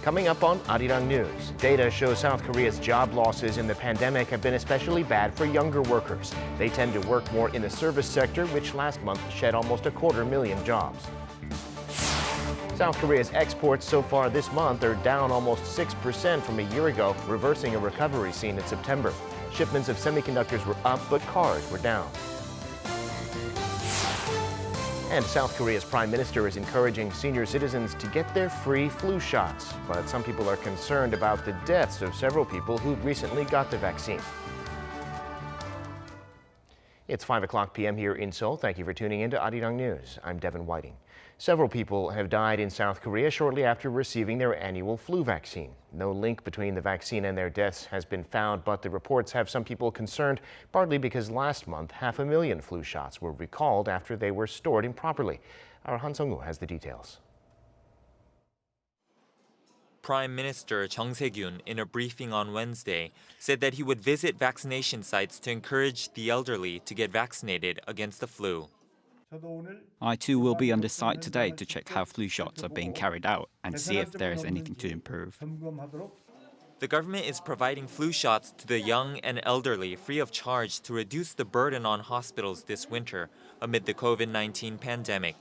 Coming up on Arirang News, data shows South Korea's job losses in the pandemic have been especially bad for younger workers. They tend to work more in the service sector, which last month shed almost 250,000 jobs. South Korea's exports so far this month are down almost 6% from a year ago, reversing a recovery seen in September. Shipments of semiconductors were up, but cars were down. And South Korea's prime minister is encouraging senior citizens to get their free flu shots. But some people are concerned about the deaths of several people who recently got the vaccine. It's 5 o'clock p.m. here in Seoul. Thank you for tuning in to Arirang News. I'm Devin Whiting. Several people have died in South Korea shortly after receiving their annual flu vaccine. No link between the vaccine and their deaths has been found, but the reports have some people concerned, partly because last month 500,000 flu shots were recalled after they were stored improperly. Our Han Sung-woo has the details. Prime Minister Chung Se-kyun, in a briefing on Wednesday, said that he would visit vaccination sites to encourage the elderly to get vaccinated against the flu. I too will be on the site today to check how flu shots are being carried out and see if there is anything to improve. The government is providing flu shots to the young and elderly free of charge to reduce the burden on hospitals this winter amid the COVID-19 pandemic.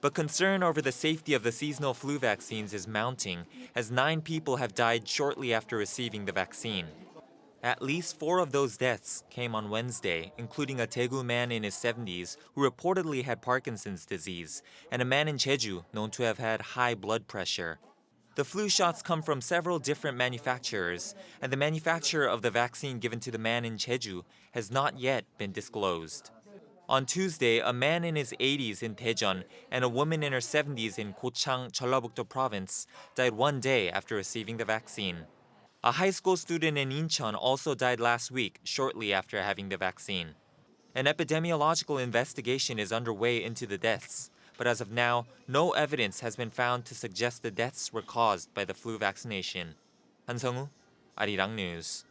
But concern over the safety of the seasonal flu vaccines is mounting, as 9 people have died shortly after receiving the vaccine. At least 4 of those deaths came on Wednesday, including a Daegu man in his 70s who reportedly had Parkinson's disease, and a man in Jeju known to have had high blood pressure. The flu shots come from several different manufacturers, and the manufacturer of the vaccine given to the man in Jeju has not yet been disclosed. On Tuesday, a man in his 80s in Daejeon and a woman in her 70s in Gochang, Jeollabuk-do Province died one day after receiving the vaccine. A high school student in Incheon also died last week, shortly after having the vaccine. An epidemiological investigation is underway into the deaths, but as of now, no evidence has been found to suggest the deaths were caused by the flu vaccination. Han Sung-woo, Arirang News.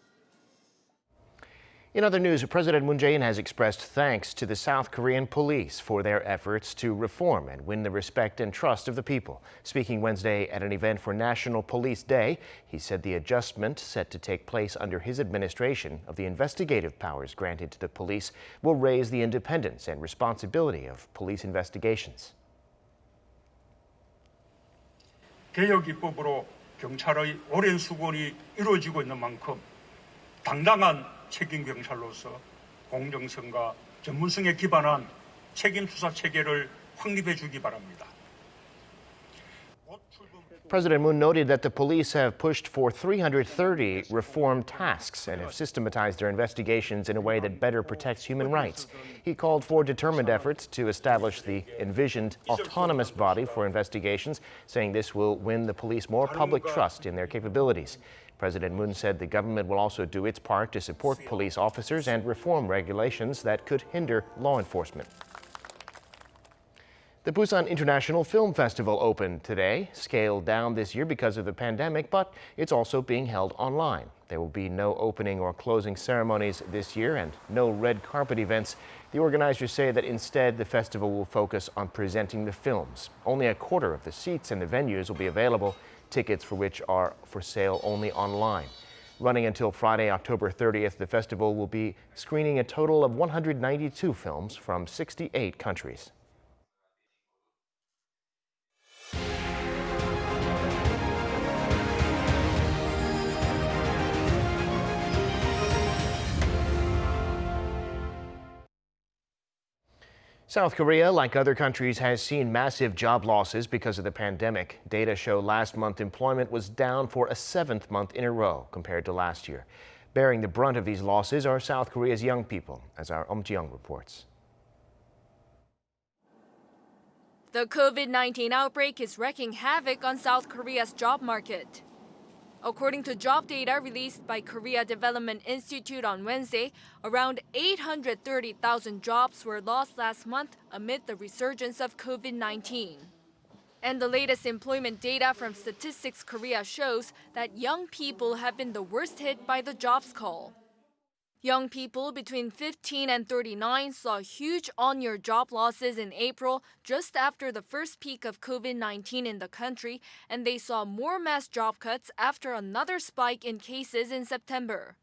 In other news, President Moon Jae-in has expressed thanks to the South Korean police for their efforts to reform and win the respect and trust of the people. Speaking Wednesday at an event for National Police Day, he said the adjustment set to take place under his administration of the investigative powers granted to the police will raise the independence and responsibility of police investigations. 개혁 입법으로 경찰의 오랜 수고가 이루어지고 있는 만큼 당당한 책임 경찰로서 공정성과 전문성에 기반한 책임 수사 체계를 확립해 주기 바랍니다. President Moon noted that the police have pushed for 330 reform tasks and have systematized their investigations in a way that better protects human rights. He called for determined efforts to establish the envisioned autonomous body for investigations, saying this will win the police more public trust in their capabilities. President Moon said the government will also do its part to support police officers and reform regulations that could hinder law enforcement. The Busan International Film Festival opened today, scaled down this year because of the pandemic, but it's also being held online. There will be no opening or closing ceremonies this year and no red carpet events. The organizers say that instead the festival will focus on presenting the films. Only a quarter of the seats in the venues will be available, tickets for which are for sale only online. Running until Friday, October 30th, the festival will be screening a total of 192 films from 68 countries. South Korea, like other countries, has seen massive job losses because of the pandemic. Data show last month employment was down for a 7th month in a row compared to last year. Bearing the brunt of these losses are South Korea's young people, as our Ji-young reports. The COVID-19 outbreak is wreaking havoc on South Korea's job market. According to job data released by Korea Development Institute on Wednesday, around 830,000 jobs were lost last month amid the resurgence of COVID-19. And the latest employment data from Statistics Korea shows that young people have been the worst hit by the jobs call. Young people between 15 and 39 saw huge on-year job losses in April, just after the first peak of COVID-19 in the country, and they saw more mass job cuts after another spike in cases in September.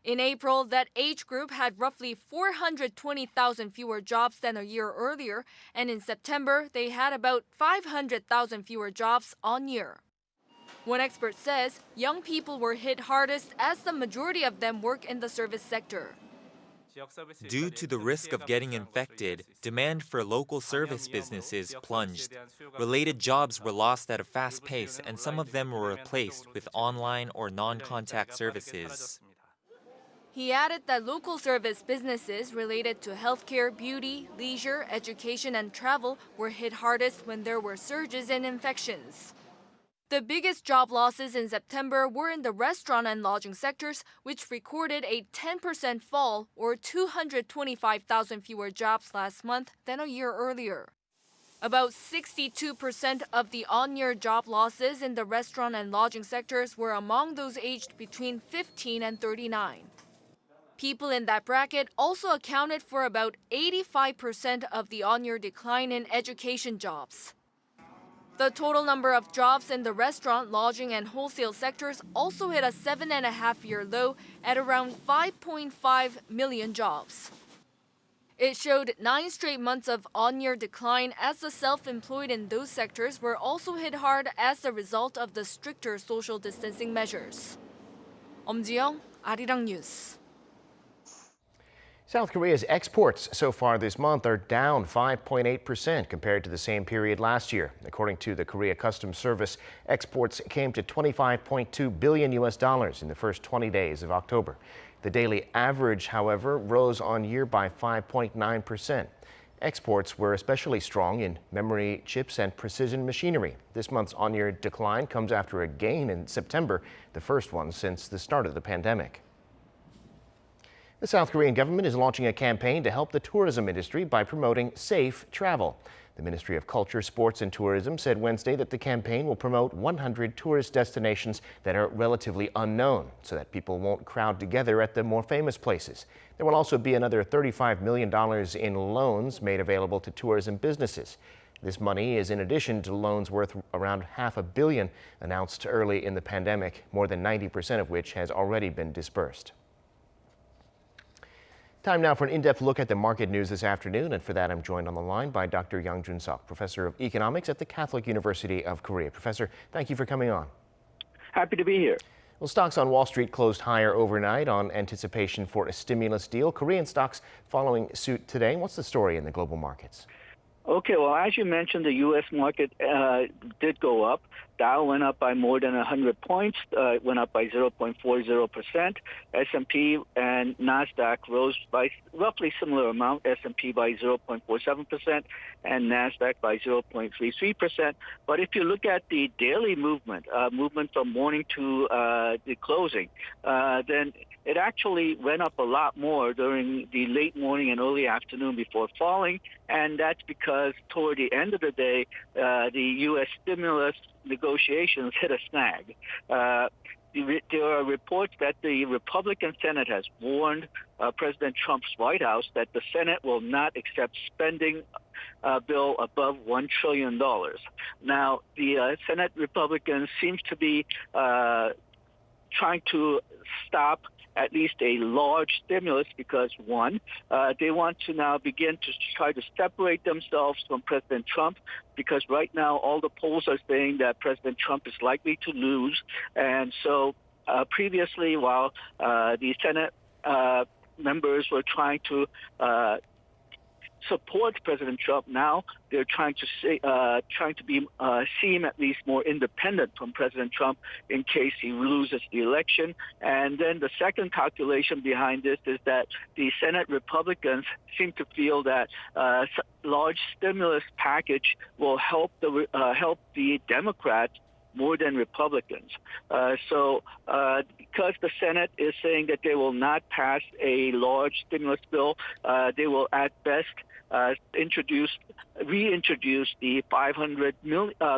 In April, that age group had roughly 420,000 fewer jobs than a year earlier, and in September, they had about 500,000 fewer jobs on year. One expert says young people were hit hardest as the majority of them work in the service sector. Due to the risk of getting infected, demand for local service businesses plunged. Related jobs were lost at a fast pace, and some of them were replaced with online or non-contact services. He added that local service businesses related to healthcare, beauty, leisure, education, and travel were hit hardest when there were surges in infections. The biggest job losses in September were in the restaurant and lodging sectors, which recorded a 10% fall or 225,000 fewer jobs last month than a year earlier. About 62% of the on-year job losses in the restaurant and lodging sectors were among those aged between 15 and 39. People in that bracket also accounted for about 85% of the on-year decline in education jobs. The total number of jobs in the restaurant, lodging, and wholesale sectors also hit a 7.5-year low at around 5.5 million jobs. It showed 9 straight months of on-year decline as the self-employed in those sectors were also hit hard as a result of the stricter social distancing measures. 엄지영, Arirang News. South Korea's exports so far this month are down 5.8% compared to the same period last year. According to the Korea Customs Service, exports came to $25.2 billion in the first 20 days of October. The daily average, however, rose on year by 5.9%. Exports were especially strong in memory chips and precision machinery. This month's on-year decline comes after a gain in September, the first one since the start of the pandemic. The South Korean government is launching a campaign to help the tourism industry by promoting safe travel. The Ministry of Culture, Sports and Tourism said Wednesday that the campaign will promote 100 tourist destinations that are relatively unknown so that people won't crowd together at the more famous places. There will also be another $35 million in loans made available to tourism businesses. This money is in addition to loans worth around $500 million announced early in the pandemic, more than 90% of which has already been disbursed. Time now for an in-depth look at the market news this afternoon, and for that I'm joined on the line by Dr. Yang Jun-seok, Professor of Economics at the Catholic University of Korea. Professor, thank you for coming on. Happy to be here. Well, stocks on Wall Street closed higher overnight on anticipation for a stimulus deal. Korean stocks following suit today. What's the story in the global markets? Okay, well, as you mentioned, the U.S. market did go up. Dow went up by more than 100 points. It went up by 0.40%. S&P and NASDAQ rose by roughly similar amount. S&P by 0.47% and NASDAQ by 0.33%. But if you look at the daily movement from morning to the closing, then it actually went up a lot more during the late morning and early afternoon before falling, and that's because toward the end of the day, the U.S. stimulus negotiations hit a snag. There are reports that the Republican Senate has warned President Trump's White House that the Senate will not accept spending bill above $1 trillion. Now, the Senate Republicans seem to be trying to stop at least a large stimulus because, one, they want to now begin to try to separate themselves from President Trump, because right now all the polls are saying that President Trump is likely to lose. And so previously, while the Senate members were trying to support President Trump, now they're trying to be seem at least more independent from President Trump in case he loses the election. And then the second calculation behind this is that the Senate Republicans seem to feel that large stimulus package will help the Democrats more than Republicans. So because the Senate is saying that they will not pass a large stimulus bill, they will at best reintroduce the $500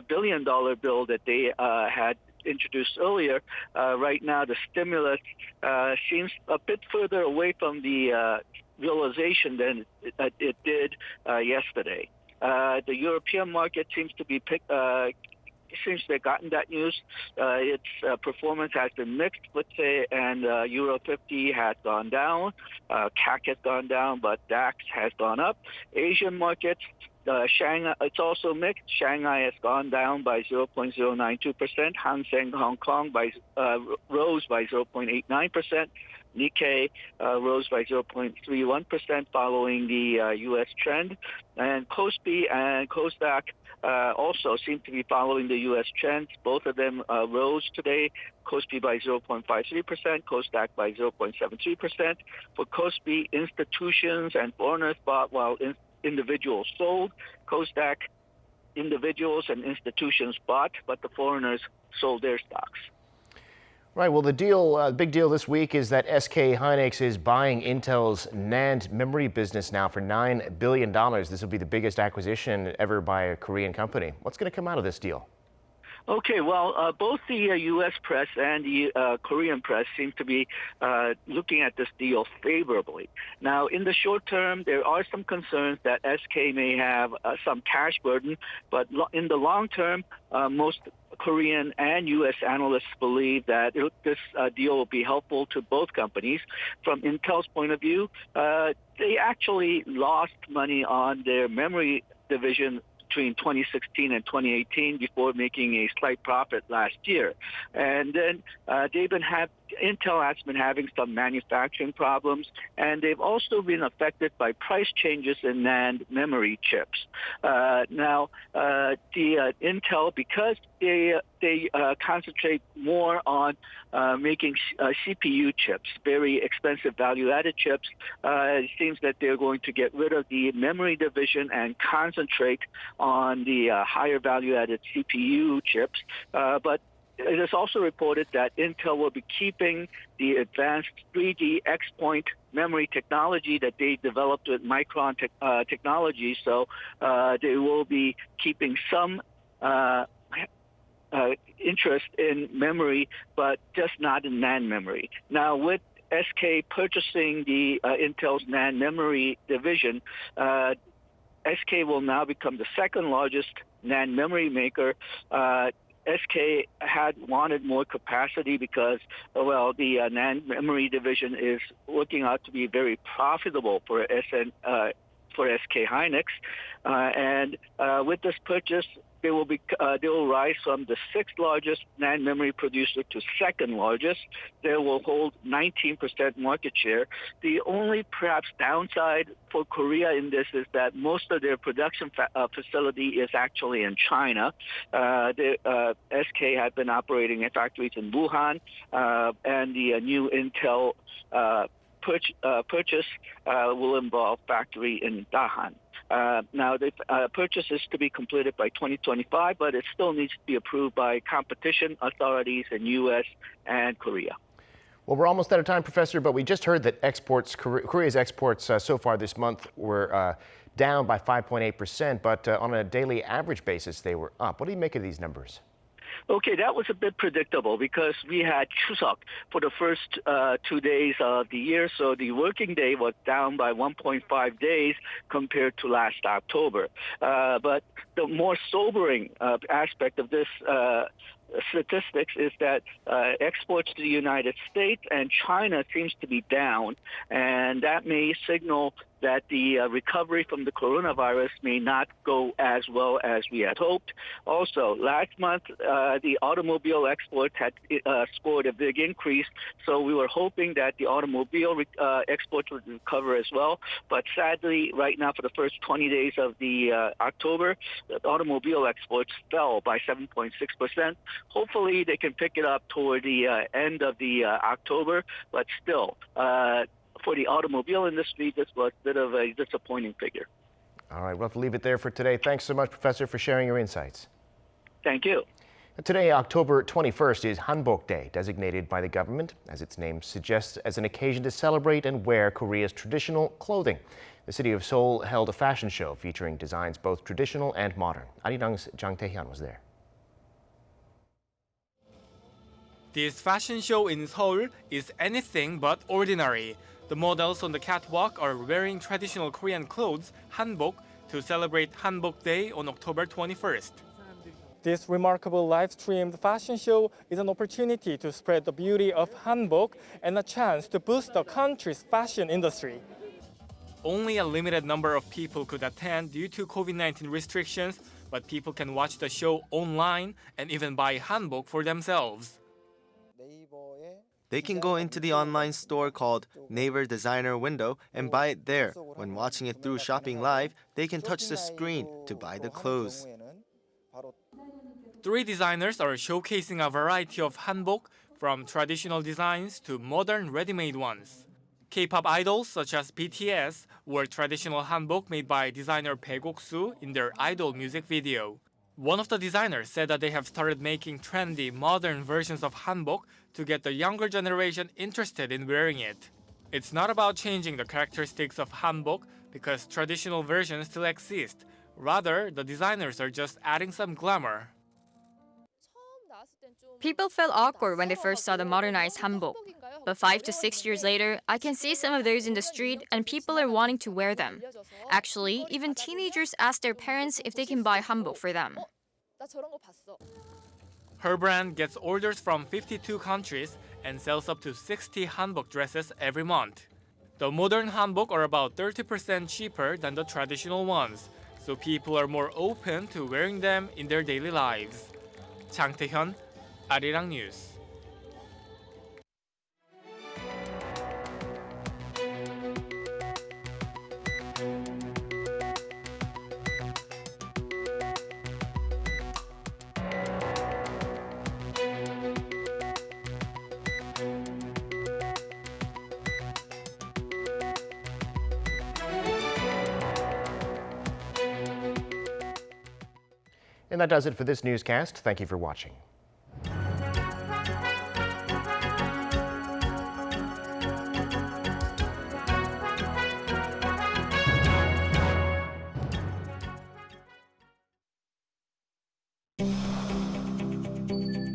billion bill that they had introduced earlier, right now the stimulus seems a bit further away from the realization than it did yesterday. The European market seems to be since they've gotten that news, its performance has been mixed, let's say, and Euro 50 has gone down, CAC has gone down, but DAX has gone up. Asian markets, Shanghai, it's also mixed. Shanghai has gone down by 0.092%. Hang Seng Hong Kong rose by 0.89%. Nikkei rose by 0.31% following the U.S. trend. And Kospi and Kosdaq also seem to be following the U.S. trends. Both of them rose today. Kospi by 0.53%, Kosdaq by 0.73%. For Kospi, institutions and foreigners bought while individuals sold. Kosdaq, individuals and institutions bought, but the foreigners sold their stocks. Right. Well, the big deal this week is that SK Hynix is buying Intel's NAND memory business now for $9 billion. This will be the biggest acquisition ever by a Korean company. What's going to come out of this deal? Okay, well, both the U.S. press and the Korean press seem to be looking at this deal favorably. Now, in the short term, there are some concerns that SK may have some cash burden, but in the long term, most Korean and U.S. analysts believe that this deal will be helpful to both companies. From Intel's point of view, they actually lost money on their memory division between 2016 and 2018 before making a slight profit last year. And then Intel has been having some manufacturing problems, and they've also been affected by price changes in NAND memory chips. Now, Intel, because they concentrate more on making CPU chips, very expensive value-added chips, it seems that they're going to get rid of the memory division and concentrate on the higher value-added CPU chips. But it is also reported that Intel will be keeping the advanced 3D X-point memory technology that they developed with Micron technology. So they will be keeping some interest in memory, but just not in NAND memory. Now, with SK purchasing the Intel's NAND memory division, SK will now become the second largest NAND memory maker. SK had wanted more capacity because, well, the NAND memory division is working out to be very profitable for SK Hynix, and with this purchase, they will rise from the sixth largest NAND memory producer to second largest. They will hold 19% market share. The only perhaps downside for Korea in this is that most of their production facility is actually in China. SK had been operating in factories in Wuhan, and the new Intel purchase will involve factory in Dahan. Now, the purchase is to be completed by 2025, but it still needs to be approved by competition authorities in U.S. and Korea. Well, we're almost out of time, Professor, but we just heard that Korea's exports so far this month were down by 5.8%, but on a daily average basis, they were up. What do you make of these numbers? Okay, that was a bit predictable because we had Chuseok for the first 2 days of the year, so the working day was down by 1.5 days compared to last October. But the more sobering aspect of this statistics is that exports to the United States and China seems to be down, and that may signal that the recovery from the coronavirus may not go as well as we had hoped. Also, last month, the automobile exports had scored a big increase, so we were hoping that the automobile exports would recover as well. But sadly, right now, for the first 20 days of the October, the automobile exports fell by 7.6%. Hopefully, they can pick it up toward the end of the October, but still, for the automobile industry, this was a bit of a disappointing figure. All right, we'll have to leave it there for today. Thanks so much, Professor, for sharing your insights. Thank you. Today, October 21st, is Hanbok Day, designated by the government, as its name suggests, as an occasion to celebrate and wear Korea's traditional clothing. The city of Seoul held a fashion show featuring designs both traditional and modern. Arirang's Jang Tae-hyun was there. This fashion show in Seoul is anything but ordinary. The models on the catwalk are wearing traditional Korean clothes, Hanbok, to celebrate Hanbok Day on October 21st. This remarkable live-streamed fashion show is an opportunity to spread the beauty of Hanbok and a chance to boost the country's fashion industry. Only a limited number of people could attend due to COVID-19 restrictions, but people can watch the show online and even buy Hanbok for themselves. They can go into the online store called Naver Designer Window and buy it there. When watching it through Shopping Live, they can touch the screen to buy the clothes. 3 designers are showcasing a variety of hanbok, from traditional designs to modern ready-made ones. K-pop idols such as BTS wore traditional hanbok made by designer Baekoksu in their Idol music video. One of the designers said that they have started making trendy, modern versions of hanbok to get the younger generation interested in wearing it. It's not about changing the characteristics of hanbok because traditional versions still exist. Rather, the designers are just adding some glamour. People felt awkward when they first saw the modernized hanbok. But 5 to 6 years later, I can see some of those in the street and people are wanting to wear them. Actually, even teenagers ask their parents if they can buy hanbok for them. Her brand gets orders from 52 countries and sells up to 60 hanbok dresses every month. The modern hanbok are about 30% cheaper than the traditional ones, so people are more open to wearing them in their daily lives. Chang Tae-hyun, Arirang News. And that does it for this newscast. Thank you for watching.